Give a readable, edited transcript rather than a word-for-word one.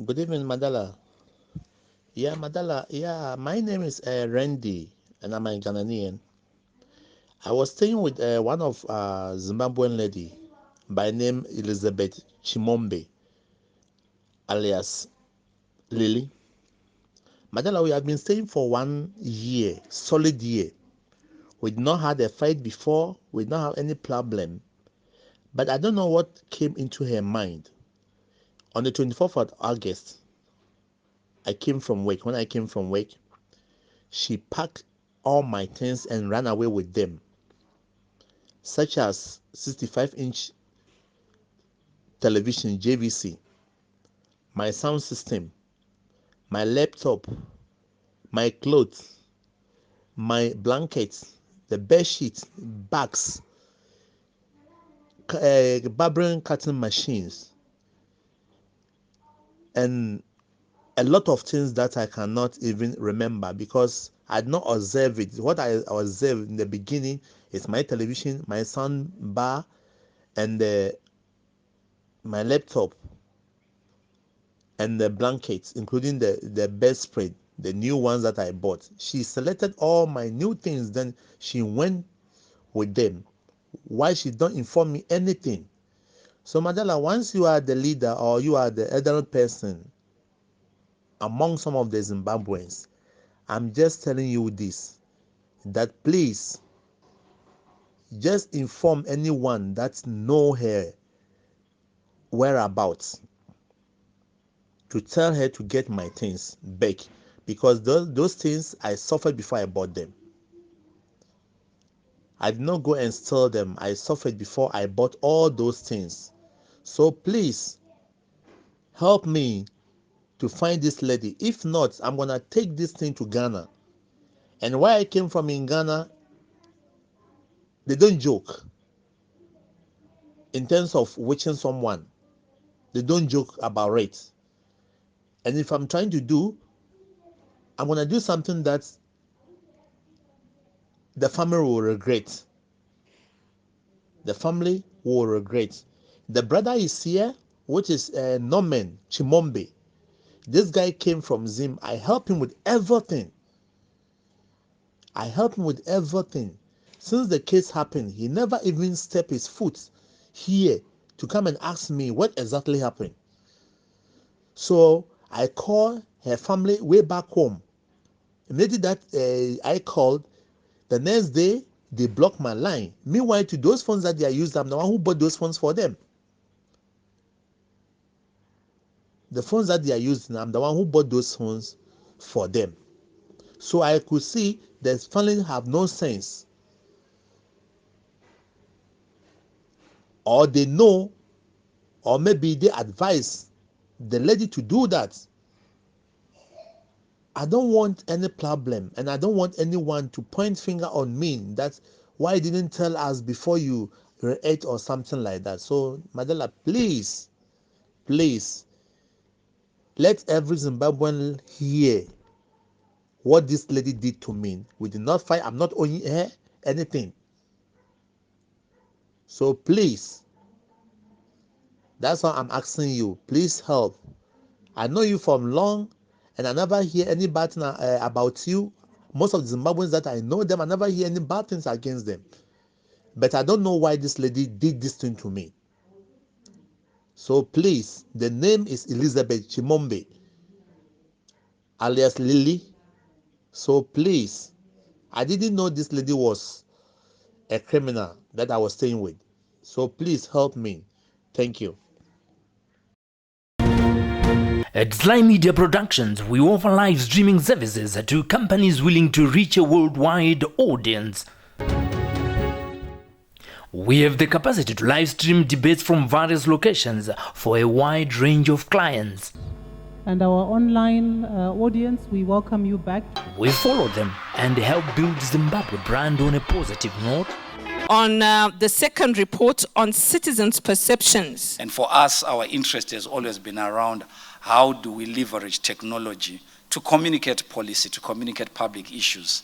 Good evening, Madala. Yeah, Madala. Yeah, my name is Randy, and I'm a Ghanaian. I was staying with one of Zimbabwean lady by name Elizabeth Chimombe, alias Lily. Madala, we have been staying for 1 year, solid year. We did not had a fight before. We did not have any problem. But I don't know what came into her mind. On the 24th of August, I came from work. When I came from work, she packed all my things and ran away with them, such as 65-inch television JVC, my sound system, my laptop, my clothes, my blankets, the bed sheets, bags, barbering cutting machines, and a lot of things that I cannot even remember because I did not observe it. What I observed in the beginning is my television, my sound bar, and my laptop, and the blankets, including the bedspread, the new ones that I bought. She selected all my new things, then she went with them. Why she don't inform me anything? So Madala, once you are the leader or you are the elder person among some of the Zimbabweans, I'm just telling you this, that please just inform anyone that know her whereabouts to tell her to get my things back, because those things I suffered before I bought them. I did not go and steal them. I suffered before I bought all those things. So please help me to find this lady. If not, I'm gonna take this thing to Ghana. And where I came from in Ghana, they don't joke in terms of witching someone. They don't joke about it. And if I'm trying to do, I'm gonna do something that the family will regret. The family will regret. The brother is here, which is Norman Chimombe. This guy came from Zim. I helped him with everything. Since the case happened, he never even stepped his foot here to come and ask me what exactly happened. So I called her family way back home. Immediately that I called, the next day they blocked my line. Meanwhile, to those phones that they are using, I'm the one who bought those phones for them. The phones that they are using, I'm the one who bought those phones for them. So I could see the family have no sense, or they know, or maybe they advise the lady to do that. I don't want any problem, and I don't want anyone to point finger on me that why you didn't tell us before you react or something like that. So Madela, please let every Zimbabwean hear what this lady did to me. We did not fight. I'm not owing her anything. So please, that's why I'm asking you. Please help. I know you from long, and I never hear any bad thing about you. Most of the Zimbabweans that I know them, I never hear any bad things against them. But I don't know why this lady did this thing to me. So please, the name is Elizabeth Chimombe, alias Lily. So please, I didn't know this lady was a criminal that I was staying with. So please help me. Thank you. At SlyMedia Productions, we offer live streaming services to companies willing to reach a worldwide audience. We have the capacity to live stream debates from various locations for a wide range of clients. And our online audience, we welcome you back. We follow them and help build Zimbabwe brand on a positive note. On the second report on citizens' perceptions. And for us, our interest has always been around how do we leverage technology to communicate policy, to communicate public issues.